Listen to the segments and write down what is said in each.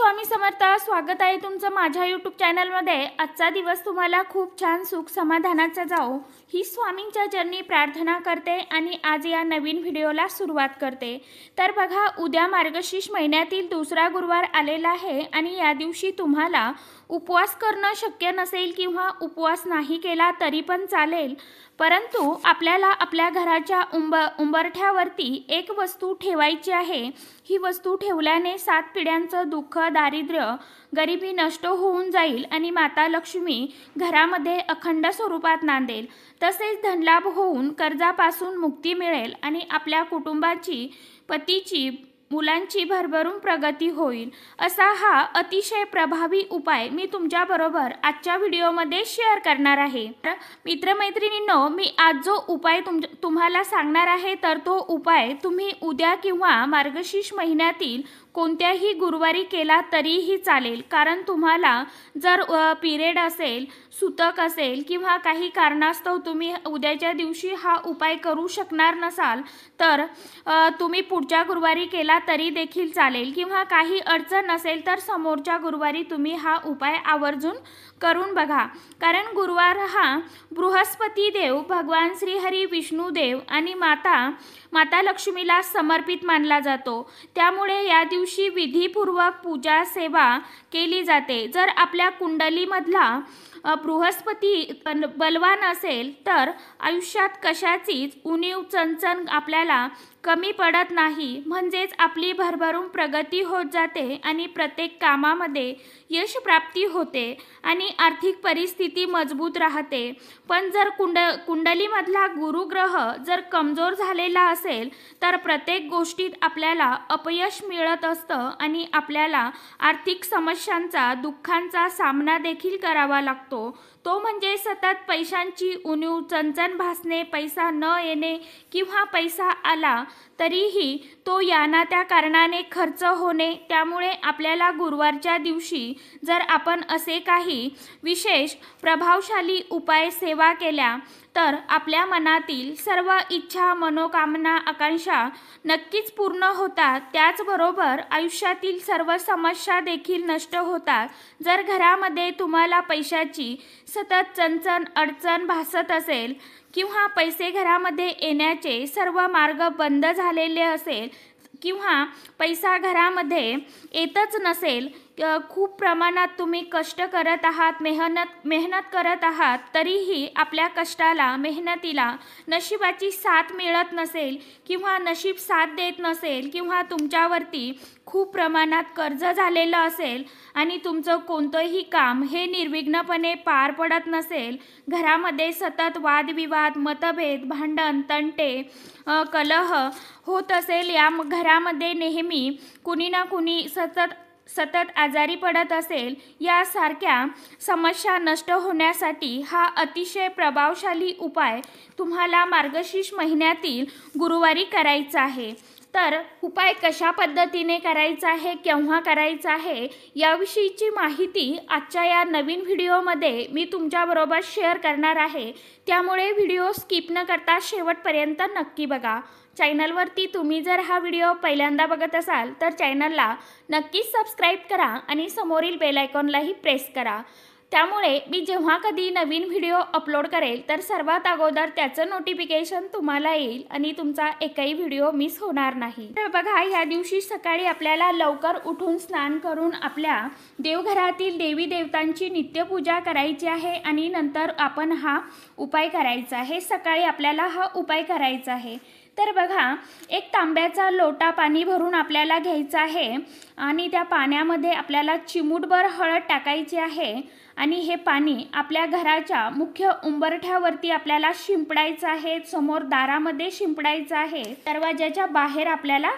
स्वामी समर्थ। स्वागत आहे तुमचं माझ्या यूट्यूब चॅनलमध्ये। आजचा दिवस तुम्हाला खूप छान सुख समाधानाचा जाओ ही स्वामींच्या चरणी प्रार्थना करते आणि आज या नवीन व्हिडिओला सुरुवात करते। तर बघा, उद्या मार्गशीर्ष महिन्यातील दुसरा गुरुवार आलेला आहे आणि या दिवशी तुम्हाला उपवास करणं शक्य नसेल किंवा उपवास नाही केला तरी पण चालेल, परंतु आपल्याला आपल्या घराच्या उंबरठ्यावरती एक वस्तू ठेवायची आहे। ही वस्तू ठेवल्याने 7 पिढ्यांचं दुःख, दारिद्र्य, गरिबी नष्ट होऊन जाईल आणि माता लक्ष्मी घरामध्ये अखंड स्वरूपात नांदेल। तसेच धनलाभ होऊन कर्जापासून मुक्ती मिळेल आणि आपल्या कुटुंबाची, पतीची, मुलांची भरभरून प्रगती होईल। असा हा अतिशय प्रभावी उपाय मी तुमच्याबरोबर आजच्या व्हिडिओमध्ये शेअर करणार आहे। मित्रमैत्रिणींनो, मी आज जो उपाय तुम्हाला सांगणार आहे तर तो उपाय तुम्ही उद्या किंवा मार्गशीर्ष महिन्यातील कोणत्याही गुरुवारी केला तरीही चालेल, कारण तुम्हाला जर पिरियड असेल, सुतक असेल किंवा काही कारणास्तव तुम्ही उद्याच्या दिवशी हा उपाय करू शकणार नसाल तर तुम्ही पुढच्या गुरुवारी केला तरी देखील चालेल, किंवा काही अडचण नसेल तर समोरच्या गुरुवारी तुम्ही हा उपाय आवर्जून करून बघा। कारण गुरुवार हा बृहस्पती देव, भगवान श्री हरी विष्णुदेव आणि माता लक्ष्मीला समर्पित मानला जातो। त्यामुळे या दिवशी विधीपूर्वक पूजा सेवा केली जाते। जर आपल्या कुंडलीमधला बृहस्पती बलवान असेल तर आयुष्यात कशाचीच उणीव, चणचण आपल्याला कमी पडत नाही, म्हणजेच आपली भरभरून प्रगती होत जाते आणि प्रत्येक कामामध्ये यश प्राप्ती होते आणि आर्थिक परिस्थिती मजबूत राहते। पण जर कुंडलीमधला गुरुग्रह जर कमजोर झालेला असेल तर प्रत्येक गोष्टीत आपल्याला अपयश मिळत असतं आणि आपल्याला आर्थिक समस्यांचा, दुःखांचा सामना देखील करावा लागतो। तो म्हणजे सतत पैशांची उणीव, चणचण भासणे, पैसा न येणे किंवा पैसा आला तरीही तो याना त्या कारणाने खर्च होणे। त्यामुळे आपल्याला गुरुवारच्या दिवशी जर आपण असे काही विशेष प्रभावशाली उपाय सेवा केल्या तर आपल्या मनातील सर्व इच्छा, मनोकामना, आकांक्षा नक्कीच पूर्ण होतात। त्याचबरोबर आयुष्यातील सर्व समस्या देखील नष्ट होतात। जर घरामध्ये तुम्हाला पैशाची सतत चणचण, अडचण भासत असेल किंवा पैसे घरामध्ये येण्याचे सर्व मार्ग बंद झालेले असेल किंवा पैसा घरामध्ये येतच नसेल, खूप प्रमाणात तुम्ही कष्ट करत आहात, मेहनत करत आहात, तरीही आपल्या कष्टाला, मेहनतीला नशिबाची साथ मिळत नसेल किंवा नशीब साथ देत नसेल किंवा तुमच्यावरती खूप प्रमाणात कर्ज झालेलं असेल आणि तुमचं कोणतंही काम हे निर्विघ्नपणे पार पडत नसेल, घरामध्ये सतत वादविवाद, मतभेद, भांडण, तंटे, कलह होत असेल, या घरामध्ये नेहमी कुणी ना कुणी सतत आजारी पडत असेल, यासारख्या समस्या नष्ट होण्यासाठी हा अतिशय प्रभावशाली उपाय तुम्हाला मार्गशीर्ष महिन्यातील गुरुवारी करायचा आहे। तर उपाय कशा पद्धतीने करायचा आहे, केव्हा करायचा आहे, याविषयीची माहिती आजच्या या नवीन व्हिडिओमध्ये मी तुमच्याबरोबर शेअर करणार आहे। त्यामुळे व्हिडिओ स्किप न करता शेवटपर्यंत नक्की बघा। चॅनलवरती तुम्ही जर हा व्हिडिओ पहिल्यांदा बघत असाल तर चॅनलला नक्कीच सबस्क्राईब करा आणि समोरील बेल आयकॉनलाही प्रेस करा। त्यामुळे मी जेव्हा कधी नवीन व्हिडिओ अपलोड करेल तर सर्वात अगोदर त्याचं नोटिफिकेशन तुम्हाला येईल आणि तुमचा एकही व्हिडिओ मिस होणार नाही। तर बघा, या दिवशी सकाळी आपल्याला लवकर उठून स्नान करून आपल्या देवघरातील देवी देवतांची नित्यपूजा करायची आहे आणि नंतर आपण हा उपाय करायचा आहे। सकाळी आपल्याला हा उपाय करायचा आहे। तर बघा, एक तांब्याचा लोटा पाणी भरून आपल्याला घ्यायचा आहे आणि त्या पाण्यामध्ये आपल्याला चिमूटभर हळद टाकायची आहे आणि हे पाणी आपल्या घराच्या मुख्य उंबरठ्यावरती आपल्याला शिंपडायचं आहे, समोर दारामध्ये शिंपडायचं आहे, दरवाजाच्या बाहेर आपल्याला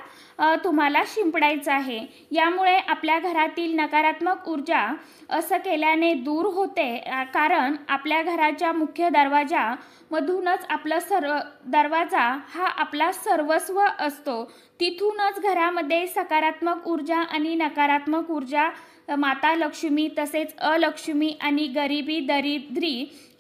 तुम्हाला शिंपडायचं आहे। यामुळे आपल्या घरातील नकारात्मक ऊर्जा असं केल्याने दूर होते, कारण आपल्या घराच्या मुख्य दरवाजामधूनच दरवाजा हा आपला सर्वस्व असतो। तिथूनच घरामध्ये सकारात्मक ऊर्जा आणि नकारात्मक ऊर्जा, माता लक्ष्मी तसेच अलक्ष्मी आणि गरिबी, दरिद्री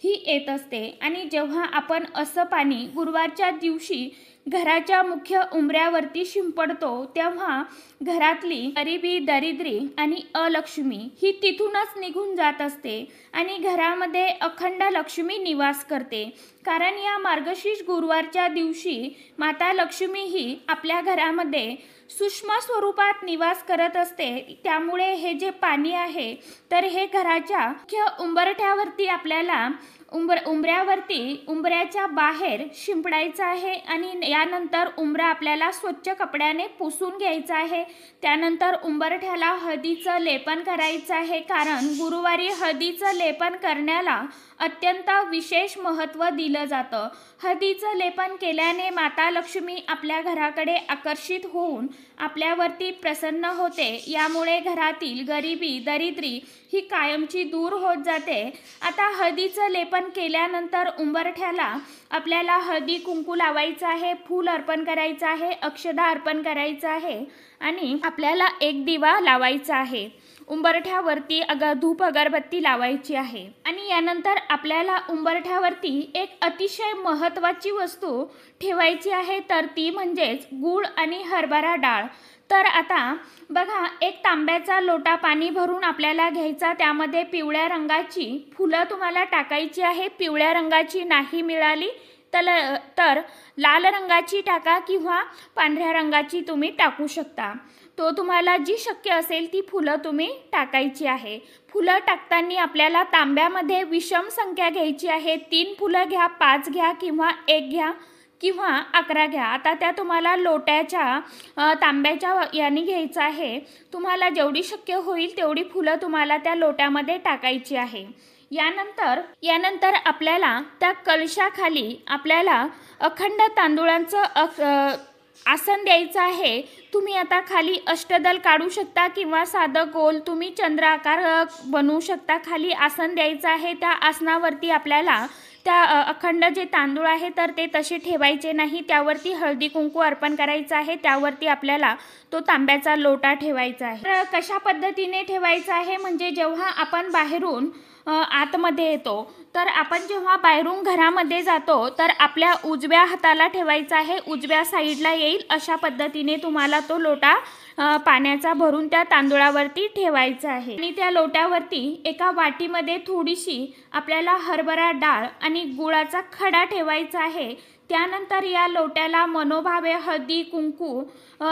ही येत असते। आणि जेव्हा आपण असं पाणी गुरुवारच्या दिवशी घराच्या मुख्य उंबऱ्यावरती शिंपडतो तेव्हा घरातली गरिबी, दरिद्री आणि अलक्ष्मी ही तिथूनच निघून जात असते आणि घरामध्ये अखंड लक्ष्मी निवास करते. कारण या मार्गशीर्ष गुरुवारच्या दिवशी माता लक्ष्मी ही आपल्या घरामध्ये सूक्ष्म स्वरूपात निवास करत असते. त्यामुळे हे जे पाणी आहे तर हे घराच्या मुख्य उंबरठ्यावरती आपल्याला उंबऱ्याच्या बाहेर शिंपडायचं आहे आणि यानंतर उंबरा आपल्याला स्वच्छ कपड्याने पुसून घ्यायचा आहे. त्यानंतर उंबरठ्याला हळदीचं लेपन करायचं आहे. कारण गुरुवारी हळदीचं लेपन करण्याला अत्यंत विशेष महत्त्व दिलं जातं. हळदीचं लेपन केल्याने माता लक्ष्मी आपल्या घराकडे आकर्षित होऊन आपल्यावरती प्रसन्न होते. यामुळे घरातील गरिबी, दरिद्री ही कायमची दूर होत जाते. आता हळदीचं लेपन केल्यानंतर उंबरठ्याला आपल्याला हळदी कुंकू लावायचं आहे, फूल अर्पण करायचं आहे, अक्षदा अर्पण करायचं आहे आणि आपल्याला एक दिवा लावायचा आहे. उंबरठ्यावरती धूप अगरबत्ती लावायची आहे आणि यानंतर आपल्याला उंबरठ्यावरती एक अतिशय महत्त्वाची वस्तू ठेवायची आहे, तर ती म्हणजेच गूळ आणि हरभरा डाळ. तर आता बघा, एक तांब्याचा लोटा पाणी भरून आपल्याला घ्यायचा. त्यामध्ये पिवळ्या रंगाची फुलं तुम्हाला टाकायची आहे. पिवळ्या रंगाची नाही मिळाली तर लाल रंगाची टाका किंवा पांढऱ्या रंगाची तुम्ही टाकू शकता. तो तुम्हाला जी शक्य असेल ती फुलं तुम्ही टाकायची आहे. फुलं टाकताना आपल्याला तांब्यामध्ये विषम संख्या घ्यायची आहे. 3 फुलं घ्या, 5 घ्या किंवा 1 घ्या किंवा 11 घ्या. आता त्या तुम्हाला लोट्याच्या तांब्याच्या याने घ्यायचं आहे. तुम्हाला जेवढी शक्य होईल तेवढी फुलं तुम्हाला त्या लोट्यामध्ये टाकायची आहे. यानंतर आपल्याला त्या कलशाखाली आपल्याला अखंड तांदूळांचं आसन द्यायचं आहे. तुम्ही आता खाली अष्टदल काढू शकता किंवा साधं गोल तुम्ही चंद्र आकार बनवू शकता. खाली आसन द्यायचं आहे. त्या आसनावरती आपल्याला त्या अखंड जे तांदूळ आहे तर ते तसे ठेवायचे नाही. त्यावरती हळदी कुंकू अर्पण करायचं आहे. त्यावरती आपल्याला तो तांब्याचा लोटा ठेवायचा आहे. तर कशा पद्धतीने ठेवायचा आहे म्हणजे जेव्हा आपण बाहेरून आतमध्ये येतो तर आपण जेव्हा बाहेरून घरामध्ये जातो तर आपल्या उजव्या हाताला ठेवायचा आहे. उजव्या साईडला येईल अशा पद्धतीने तुम्हाला तो लोटा पाण्याचा भरून त्या तांदूळावरती ठेवायचा आहे. आणि त्या लोट्यावरती एका वाटीमध्ये थोडीशी आपल्याला हरभरा डाळ आणि गुळाचा खडा ठेवायचा आहे. त्यानंतर या लोट्याला मनोभावे हळदी कुंकू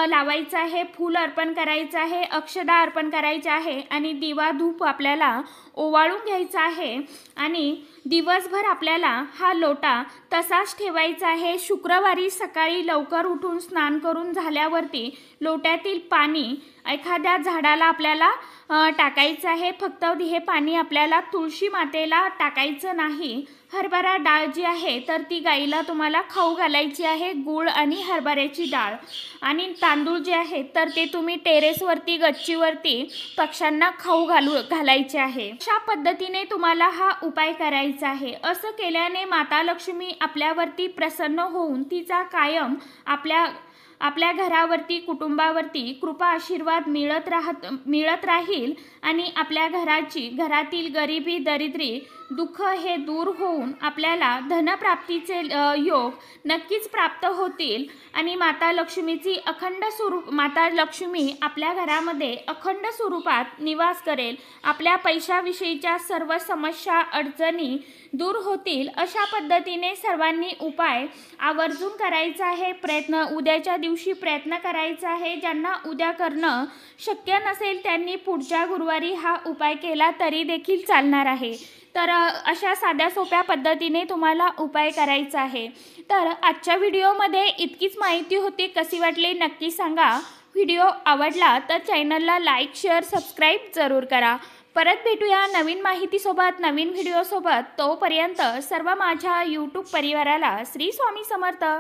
लावायचं आहे, फूल अर्पण करायचं आहे, अक्षदा अर्पण करायचं आहे आणि दिवा धूप आपल्याला ओवाळून घ्यायचा आहे. आणि दिवसभर आपल्याला हा लोटा तसाच ठेवायचा आहे. शुक्रवारी सकाळी लवकर उठून स्नान करून झाल्यावरती लोट्यातील पाणी एखाद्या झाडाला आपल्याला टाकायचं आहे. फक्त हे पाणी आपल्याला तुळशी मातेला टाकायचं नाही. हरभरा डाळ जी आहे तर ती गाईला तुम्हाला खाऊ घालायची आहे. गूळ आणि हरभऱ्याची डाळ आणि तांदूळ जे आहे तर ते तुम्ही टेरेसवरती, गच्चीवरती पक्ष्यांना खाऊ घालायचे आहे. अशा पद्धतीने तुम्हाला हा उपाय करायचा आहे. असं केल्याने माता लक्ष्मी आपल्यावरती प्रसन्न होऊन तिचा कायम आपल्या घरावरती, कुटुंबावरती कृपा आशीर्वाद मिळत राहील आणि आपल्या घरातील गरिबी, दरिद्री, दुःख हे दूर होऊन आपल्याला धनप्राप्तीचे योग नक्कीच प्राप्त होतील आणि माता लक्ष्मी आपल्या घरामध्ये अखंड स्वरूपात निवास करेल. आपल्या पैशाविषयीच्या सर्व समस्या, अडचणी दूर होतील. अशा पद्धतीने सर्वांनी उपाय आवर्जून करायचा आहे. उद्याच्या दिवशी प्रयत्न करायचा आहे. ज्यांना उद्या करणं शक्य नसेल त्यांनी पुढच्या गुरुवारी हा उपाय केला तरी देखील चालणार आहे. तर अशा साध्या सोप्या पद्धतीने तुम्हाला उपाय करायचा आहे. तर आजच्या व्हिडिओमध्ये इतकीच माहिती होती. कशी वाटली नक्की सांगा. व्हिडिओ आवडला तर चॅनलला लाईक, शेअर, सबस्क्राईब जरूर करा. परत भेटूया नवीन माहितीसोबत, नवीन व्हिडिओसोबत. तोपर्यंत सर्व माझ्या यूट्यूब परिवाराला श्री स्वामी समर्थ.